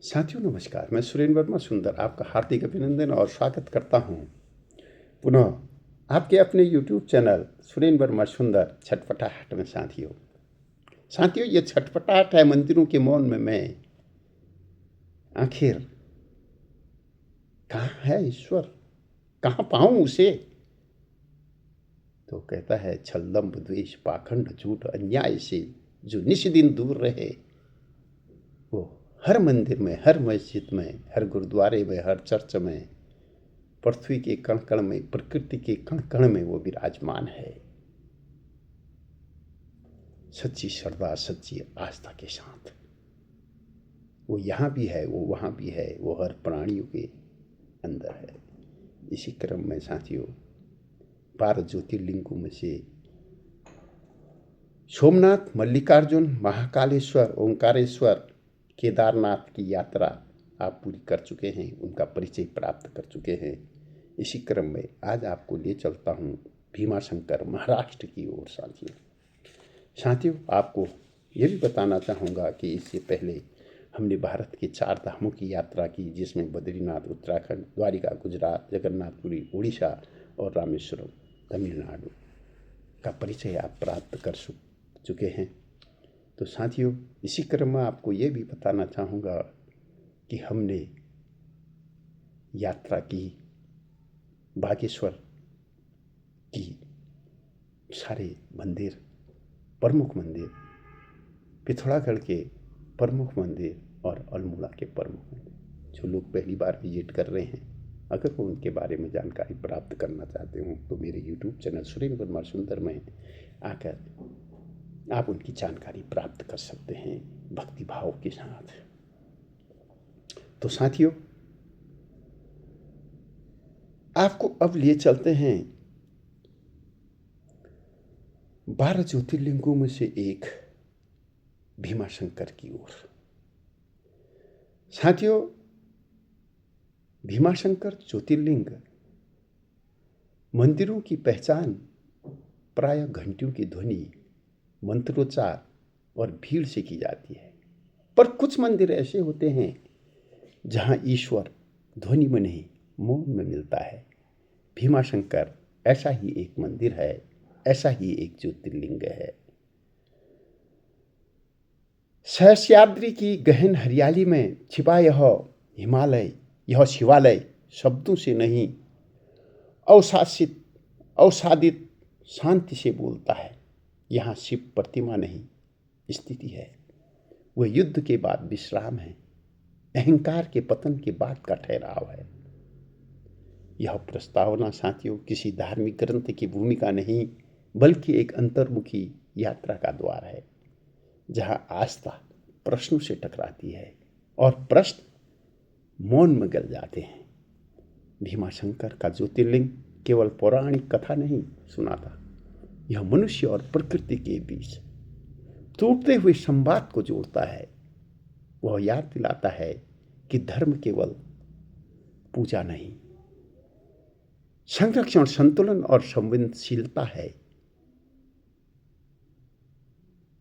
साथियों नमस्कार। मैं सुरेंद्र वर्मा सुंदर आपका हार्दिक अभिनंदन और स्वागत करता हूं पुनः आपके अपने YouTube चैनल सुरेंद्र वर्मा सुंदर छटपटाहट में। साथियों ये छटपटाहट है मंदिरों के मौन में। मैं आखिर कहाँ है ईश्वर, कहाँ पाऊं उसे? तो कहता है छल दंभ द्वेष पाखंड झूठ अन्याय से जो निष्दिन दूर रहे, वो हर मंदिर में, हर मस्जिद में, हर गुरुद्वारे में, हर चर्च में, पृथ्वी के कण कण में, प्रकृति के कण कण में वो विराजमान है, सच्ची श्रद्धा सच्ची आस्था के साथ। वो यहाँ भी है, वो वहाँ भी है, वो हर प्राणियों के अंदर है। इसी क्रम में साथियों 12 ज्योतिर्लिंगों में से सोमनाथ, मल्लिकार्जुन, महाकालेश्वर, ओंकारेश्वर, केदारनाथ की यात्रा आप पूरी कर चुके हैं, उनका परिचय प्राप्त कर चुके हैं। इसी क्रम में आज आपको ले चलता हूँ भीमाशंकर महाराष्ट्र की ओर। साथियों आपको ये भी बताना चाहूँगा कि इससे पहले हमने भारत के 4 धामों की यात्रा की, जिसमें बद्रीनाथ उत्तराखंड, द्वारिका गुजरात, जगन्नाथपुरी उड़ीसा और रामेश्वरम तमिलनाडु का परिचय आप प्राप्त कर चुके हैं। तो साथियों इसी क्रम में आपको ये भी बताना चाहूँगा कि हमने यात्रा की बागेश्वर की सारे मंदिर, प्रमुख मंदिर, पिथौरागढ़ के प्रमुख मंदिर और अल्मोड़ा के प्रमुख मंदिर। जो लोग पहली बार विजिट कर रहे हैं, अगर वो उनके बारे में जानकारी प्राप्त करना चाहते हो तो मेरे YouTube चैनल सुरेंद्र वर्मा सुंदर में आकर आप उनकी जानकारी प्राप्त कर सकते हैं भक्ति भाव के साथ। तो साथियों आपको अब लिए चलते हैं 12 ज्योतिर्लिंगों में से एक भीमाशंकर की ओर। साथियों भीमाशंकर ज्योतिर्लिंग मंदिरों की पहचान प्रायः घंटियों की ध्वनि, मंत्रोच्चार और भीड़ से की जाती है, पर कुछ मंदिर ऐसे होते हैं जहां ईश्वर ध्वनि में नहीं मौन में मिलता है। भीमाशंकर ऐसा ही एक मंदिर है, ऐसा ही एक ज्योतिर्लिंग है। सहस्याद्रि की गहन हरियाली में छिपा यह हिमालय, यह शिवालय शब्दों से नहीं अवसादित शांति से बोलता है। यहाँ शिव प्रतिमा नहीं, स्थिति है। वह युद्ध के बाद विश्राम है, अहंकार के पतन के बाद का ठहराव है। यह प्रस्तावना साथियों किसी धार्मिक ग्रंथ की भूमिका नहीं, बल्कि एक अंतर्मुखी यात्रा का द्वार है, जहां आस्था प्रश्नों से टकराती है और प्रश्न मौन में गल जाते हैं। भीमाशंकर का ज्योतिर्लिंग केवल पौराणिक कथा नहीं सुनाता, यह मनुष्य और प्रकृति के बीच टूटते हुए संवाद को जोड़ता है। वह याद दिलाता है कि धर्म केवल पूजा नहीं, संरक्षण, संतुलन और संवेदनशीलता है।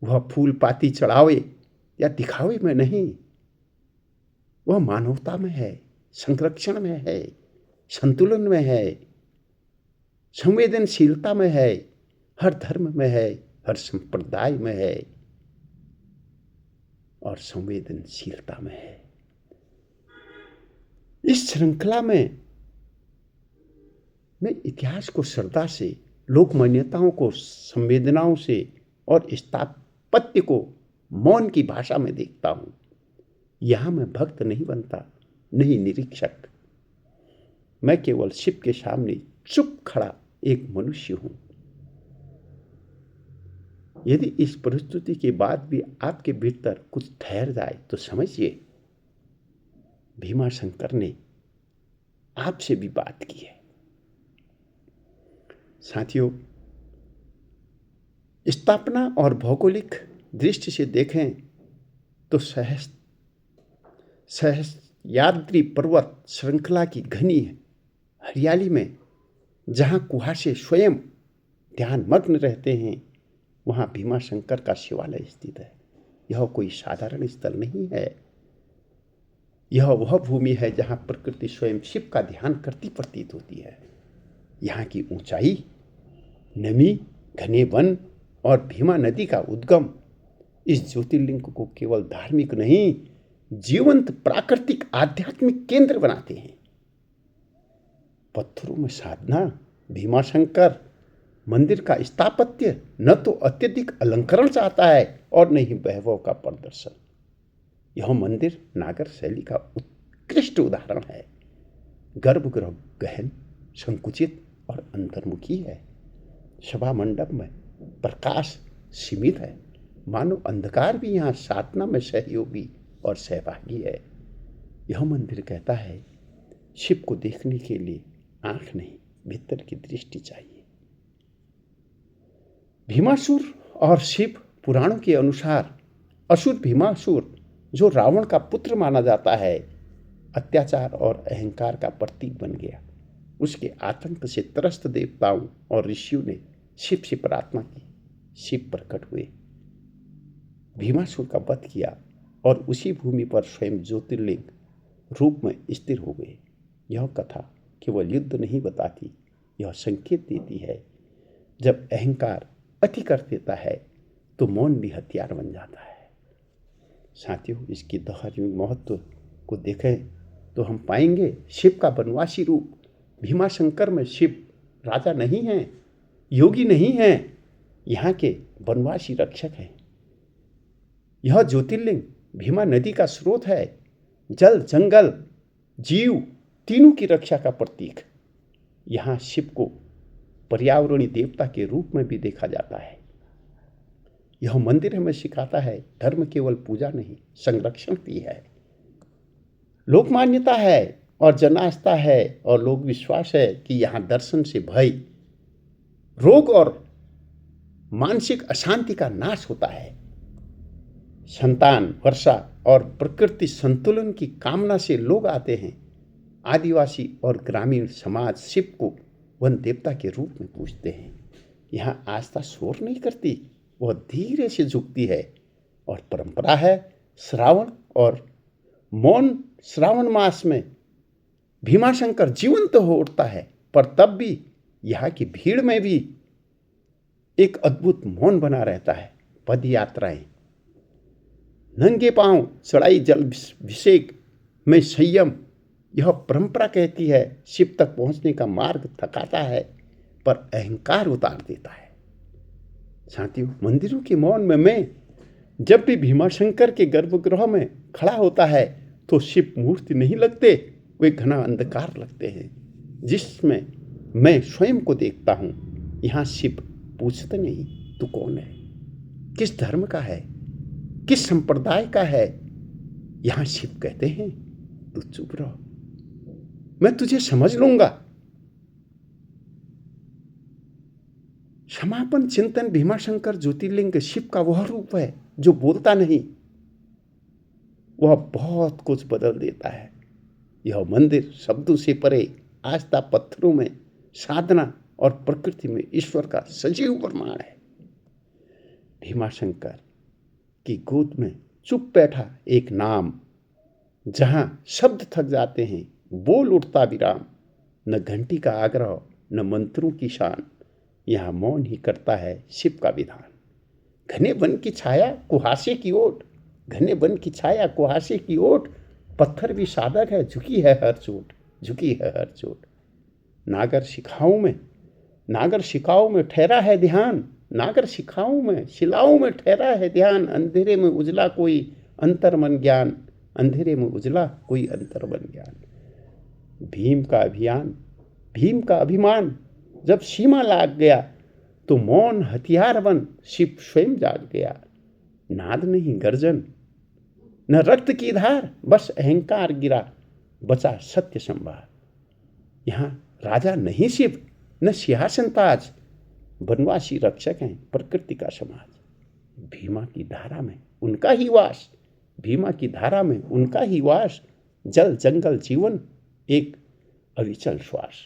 वह फूल पाती चढ़ावे या दिखावे में नहीं, वह मानवता में है, संरक्षण में है, संतुलन में है, संवेदनशीलता में है, हर धर्म में है, हर संप्रदाय में है और संवेदनशीलता में है। इस श्रृंखला में मैं इतिहास को श्रद्धा से, लोक मान्यताओं को संवेदनाओं से और स्थापत्य को मौन की भाषा में देखता हूं। यहां मैं भक्त नहीं बनता, नहीं निरीक्षक। मैं केवल शिव के सामने चुप खड़ा एक मनुष्य हूं। यदि इस परिस्थिति के बाद भी आपके भीतर कुछ ठहर जाए तो समझिए भीमाशंकर ने आपसे भी बात की है। साथियों स्थापना और भौगोलिक दृष्टि से देखें तो सहस्याद्रि पर्वत श्रृंखला की घनी हरियाली में जहां कुहासे स्वयं ध्यानमग्न रहते हैं, वहां भीमाशंकर का शिवालय स्थित है। यह कोई साधारण स्थल नहीं है, यह वह भूमि है जहाँ प्रकृति स्वयं शिव का ध्यान करती प्रतीत होती है। यहाँ की ऊंचाई, नमी, घने वन और भीमा नदी का उद्गम इस ज्योतिर्लिंग को केवल धार्मिक नहीं, जीवंत प्राकृतिक आध्यात्मिक केंद्र बनाते हैं। पत्थरों में साधना, भीमाशंकर मंदिर का स्थापत्य न तो अत्यधिक अलंकरण चाहता है और न ही वैभव का प्रदर्शन। यह मंदिर नागर शैली का उत्कृष्ट उदाहरण है। गर्भगृह गहन, संकुचित और अंतर्मुखी है। सभा मंडप में प्रकाश सीमित है, मानो अंधकार भी यहाँ साधना में सहयोगी और सहभागी है। यह मंदिर कहता है, शिव को देखने के लिए आंख नहीं, भीतर की दृष्टि चाहिए। भीमासुर और शिव पुराणों के अनुसार असुर भीमासुर, जो रावण का पुत्र माना जाता है, अत्याचार और अहंकार का प्रतीक बन गया। उसके आतंक से त्रस्त देवताओं और ऋषियों ने शिव से प्रार्थना की। शिव प्रकट हुए, भीमासुर का वध किया और उसी भूमि पर स्वयं ज्योतिर्लिंग रूप में स्थिर हो गए। यह कथा केवल युद्ध नहीं बताती, यह संकेत देती है, जब अहंकार अति कर देता है तो मौन भी हथियार बन जाता है। साथियों, इसकी धार्मिक महत्व को देखें तो हम पाएंगे शिव का वनवासी रूप। भीमाशंकर में शिव राजा नहीं हैं, योगी नहीं हैं, यहाँ के वनवासी रक्षक हैं। यह ज्योतिर्लिंग भीमा नदी का स्रोत है, जल, जंगल, जीव तीनों की रक्षा का प्रतीक। यहाँ शिव को पर्यावरणीय देवता के रूप में भी देखा जाता है। यह मंदिर हमें सिखाता है, धर्म केवल पूजा नहीं, संरक्षण भी है। लोक मान्यता है और जन आस्था है और लोक विश्वास है कि यहाँ दर्शन से भय, रोग और मानसिक अशांति का नाश होता है। संतान, वर्षा और प्रकृति संतुलन की कामना से लोग आते हैं। आदिवासी और ग्रामीण समाज शिव को वन देवता के रूप में पूजते हैं। यहाँ आस्था शोर नहीं करती, वह धीरे से झुकती है। और परंपरा है, श्रावण और मौन श्रावण मास में भीमाशंकर जीवंत हो उठता है, पर तब भी यहाँ की भीड़ में भी एक अद्भुत मौन बना रहता है। पद यात्राएं, नंगे पांव चढ़ाई, जल अभिषेक में संयम, यह परंपरा कहती है शिव तक पहुंचने का मार्ग थकाता है पर अहंकार उतार देता है। साथियों, मंदिरों के मौन में मैं जब भी भीमाशंकर के गर्भगृह में खड़ा होता है तो शिव मूर्ति नहीं लगते, वे घना अंधकार लगते हैं जिसमें मैं स्वयं को देखता हूँ। यहाँ शिव पूछते नहीं तू कौन है, किस धर्म का है, किस संप्रदाय का है। यहाँ शिव कहते हैं तू चुप रहो, मैं तुझे समझ लूंगा। समापन चिंतन, भीमाशंकर ज्योतिर्लिंग शिव का वह रूप है जो बोलता नहीं, वह बहुत कुछ बदल देता है। यह मंदिर शब्दों से परे आस्था, पत्थरों में साधना और प्रकृति में ईश्वर का सजीव प्रमाण है। भीमाशंकर की गोद में चुप बैठा एक नाम, जहां शब्द थक जाते हैं, बोल उठता विराम, न घंटी का आग्रह न मंत्रों की शान, यहाँ मौन ही करता है शिव का विधान। घने वन की छाया कुहासे की ओट, घने वन की छाया कुहासे की ओट, पत्थर भी साधक है, झुकी है हर चोट, झुकी है हर चोट। नागर शिखाओं में ठहरा है ध्यान, नागर शिखाओं में शिलाओं में ठहरा है ध्यान, अंधेरे में उजला कोई अंतर्मन ज्ञान, अंधेरे में उजला कोई अंतर्मन ज्ञान। भीम का अभिमान जब सीमा लाग गया तो मौन हथियार बन शिव स्वयं जाग गया। नाद नहीं गर्जन, न रक्त की धार, बस अहंकार गिरा, बचा सत्य संभार। यहाँ राजा नहीं शिव, न सिंहासन ताज, वनवासी रक्षक हैं प्रकृति का समाज। भीमा की धारा में उनका ही वास, भीमा की धारा में उनका ही वास, जल जंगल जीवन एक अविचल श्वास।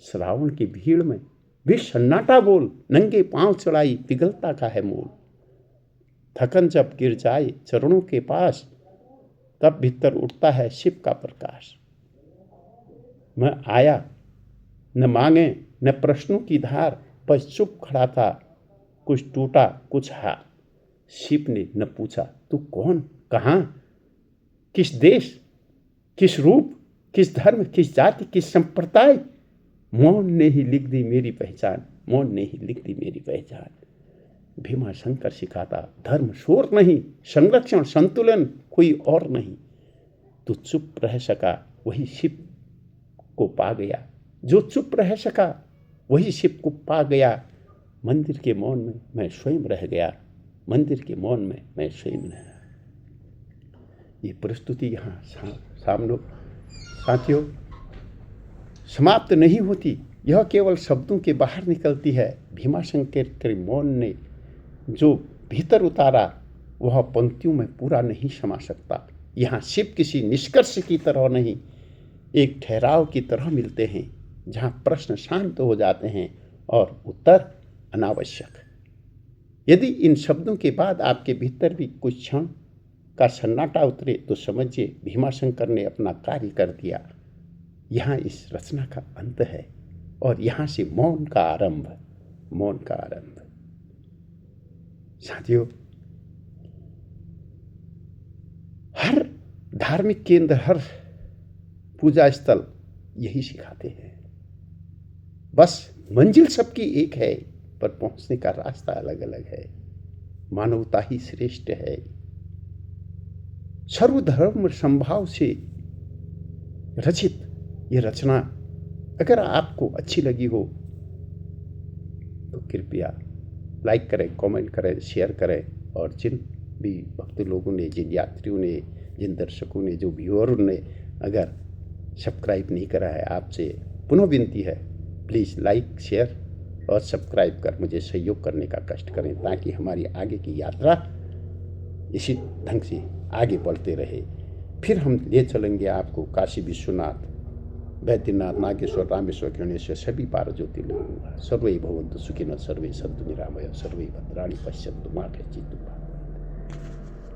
श्रावण की भीड़ में भी सन्नाटा बोल, नंगे पांव चढ़ाई पिघलता का है मोल। थकन जब गिर जाए चरणों के पास, तब भीतर उठता है शिव का प्रकाश। मैं आया, न मांगे न प्रश्नों की धार, बस चुप खड़ा था, कुछ टूटा कुछ हार। शिव ने न पूछा तू कौन, कहाँ, किस देश, किस रूप, किस धर्म, किस जाति, किस संप्रदाय। मौन ने ही लिख दी मेरी पहचान, मौन ने ही लिख दी मेरी पहचान। भीमाशंकर सिखाता धर्म शोर नहीं, संरक्षण संतुलन कोई और नहीं। तू चुप रह सका वही शिव को पा गया, जो चुप रह सका वही शिव को पा गया। मंदिर के मौन में मैं स्वयं रह गया, मंदिर के मौन में मैं स्वयं रह गया। ये प्रस्तुति यहाँ सामने साथियों समाप्त नहीं होती, यह केवल शब्दों के बाहर निकलती है। भीमाशंकर के मौन ने जो भीतर उतारा वह पंक्तियों में पूरा नहीं समा सकता। यहाँ शिव किसी निष्कर्ष की तरह नहीं, एक ठहराव की तरह मिलते हैं, जहाँ प्रश्न शांत हो जाते हैं और उत्तर अनावश्यक। यदि इन शब्दों के बाद आपके भीतर भी कुछ क्षण का सन्नाटा उतरे तो समझिए भीमाशंकर ने अपना कार्य कर दिया। यहाँ इस रचना का अंत है और यहाँ से मौन का आरंभ, मौन का आरंभ। साथियों, हर धार्मिक केंद्र, हर पूजा स्थल यही सिखाते हैं। बस मंजिल सबकी एक है, पर पहुंचने का रास्ता अलग अलग है। मानवता ही श्रेष्ठ है। सर्वधर्म संभाव से रचित ये रचना अगर आपको अच्छी लगी हो तो कृपया लाइक करें, कमेंट करें, शेयर करें। और जिन भी भक्त लोगों ने, जिन यात्रियों ने, जिन दर्शकों ने, जो व्यूअरों ने अगर सब्सक्राइब नहीं करा है, आपसे पुनः विनती है प्लीज़ लाइक, शेयर और सब्सक्राइब कर मुझे सहयोग करने का कष्ट करें, ताकि हमारी आगे की यात्रा इसी ढंग से आगे बढ़ते रहे। फिर हम ले चलेंगे आपको काशी विश्वनाथ, बैद्यनाथ, नागेश्वर, रामेश्वर, गणेश्वर, सभी पार ज्योतिर्लिंग। सर्वे भवन्तु सुखिनः, सर्वे सन्तु निरामया, सर्वे भद्राणि पश्यन्तु मा कश्चित् दुःखभाग्।